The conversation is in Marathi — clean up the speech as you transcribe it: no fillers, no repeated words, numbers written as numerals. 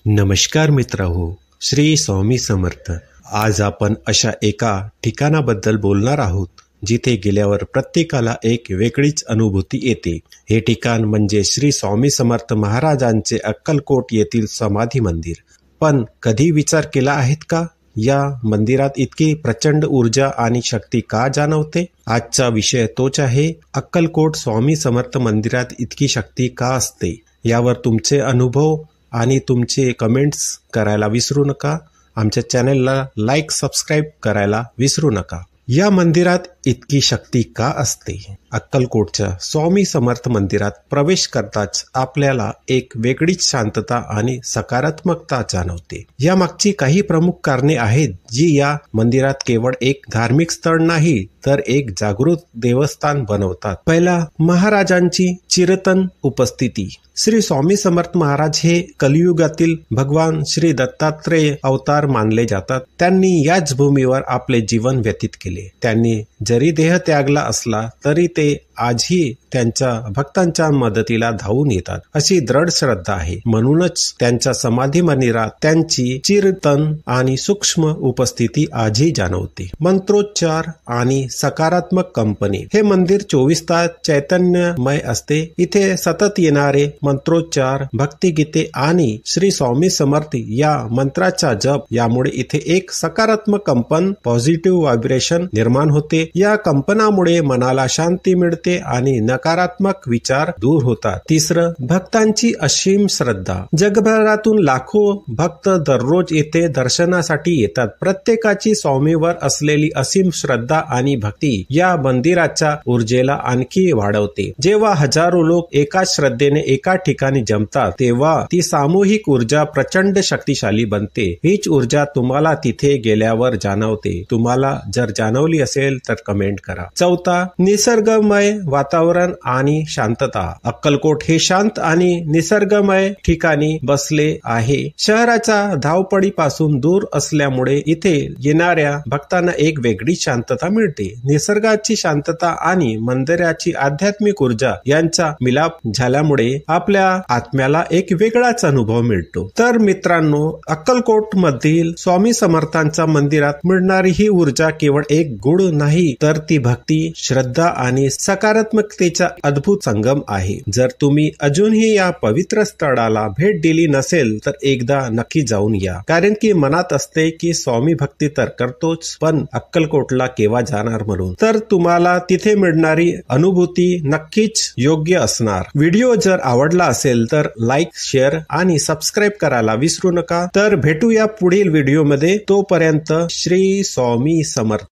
नमस्कार मित्रहो, श्री स्वामी समर्थ। आज आपण अशा एका ठिकाणाबद्दल बोलणार आहोत जिथे गेल्यावर प्रत्येकाला एक वेगळीच अनुभूती येते। हे ठिकाण म्हणजे श्री स्वामी समर्थ महाराजांचे अक्कलकोट येथील समाधी मंदिर। पण कधी विचार केला आहेत का, या मंदिरात इतकी प्रचंड ऊर्जा आणि शक्ती का जाणवते? आजचा विषय तोच आहे, अक्कलकोट स्वामी समर्थ मंदिरात इतकी शक्ती का असते। यावर तुमचे अनुभव आणि तुमचे कमेंट्स करायला विसरू नका। आमच्या चॅनलला लाईक सबस्क्राईब करायला विसरू नका। या मंदिरात इतकी शक्ती का असते? अक्कलकोटच्या स्वामी समर्थ मंदिरात प्रवेश करताच आपल्याला एक वेगळीच शांतता आणि सकारात्मकता जाणवते। या मागची काही प्रमुख कारणे आहेत जी या मंदिरात केवळ एक धार्मिक स्थळ नाही तर एक जागृत देवस्थान बनवतात। पहिला, महाराजांची चिरंतन उपस्थिती। श्री स्वामी समर्थ महाराज हे कलियुगातील भगवान श्री दत्तात्रेय अवतार मानले जातात। त्यांनी याच भूमीवर आपले जीवन व्यतीत केले। त्यांनी जरी देह त्यागला असला तरी ते आजही त्यांच्या भक्तांच्या मदतीला धावून येतात, अशी दृढ श्रद्धा आहे। म्हणूनच त्यांच्या समाधी मंदिरात त्यांची चिरंतन आणि सूक्ष्म उपस्थिती आजही जाणवते। मंत्रोच्चार आणि सकारात्मक कंपनी। हे मंदिर 24 तास चैतन्यमय असते। इथे सतत येणारे मंत्रोच्चार, भक्तिगीते आणि श्री स्वामी समर्थ या मंत्राचा जप यामुळे इथे एक सकारात्मक कंपन, पॉझिटिव्ह व्हायब्रेशन निर्माण होते। या कंपनामुळे मनाला शांती मिळते आणि नकारात्मक विचार दूर होतात। तिसरं, भक्तांची असीम श्रद्धा। जगभरातून लाखो भक्त दररोज येथे दर्शनासाठी येतात। प्रत्येकाची स्वामीवर असलेली असीम श्रद्धा आणि भक्ती या मंदिराच्या ऊर्जेला आणखी वाढवते। जेव्हा हजारो लोक एका श्रद्धेने एका ठिकाणी जमतात तेव्हा ती सामूहिक ऊर्जा प्रचंड शक्तिशाली बनते। हीच ऊर्जा तुम्हाला तिथे गेल्यावर जाणवते। तुम्हाला जर जाणवली असेल तर कमेंट करा। चौथा, निसर्गमय वातावरण आणि शांतता। अक्कलकोट हे शांत आणि निसर्गमय ठिकाणी बसले आहे। शहराच्या धावपळीपासून दूर असल्यामुळे इथे येणाऱ्या भक्तांना एक वेगळी शांतता मिळते। निसर्गाची शांतता आणि मंदिराची आध्यात्मिक ऊर्जा यांचा मिलाप झाल्यामुळे आपल्या आत्म्याला एक वेगळाच अनुभव मिळतो। तर मित्रांनो, अक्कलकोट मधील स्वामी समर्थांच्या मंदिरात मिळणारी ही ऊर्जा केवळ एक गुण नाही तर ती भक्ती, श्रद्धा आणि सकारात्मकतेचा अद्भुत संगम आहे। जर तुम्ही अजूनही या पवित्र स्थळाला भेट दिली नसेल तर एकदा नक्की जाऊन या, कारण की मनात असते की स्वामी भक्ती तर करतोच, पण अक्कलकोटला केव्हा जाणार म्हणून। तर तुम्हाला तिथे मिळणारी अनुभूती नक्कीच योग्य असणार। व्हिडिओ जर आवडला असेल तर लाईक, शेअर आणि सबस्क्राईब करायला विसरू नका। तर भेटूया पुढील व्हिडिओमध्ये। तोपर्यंत श्री स्वामी समर्थ।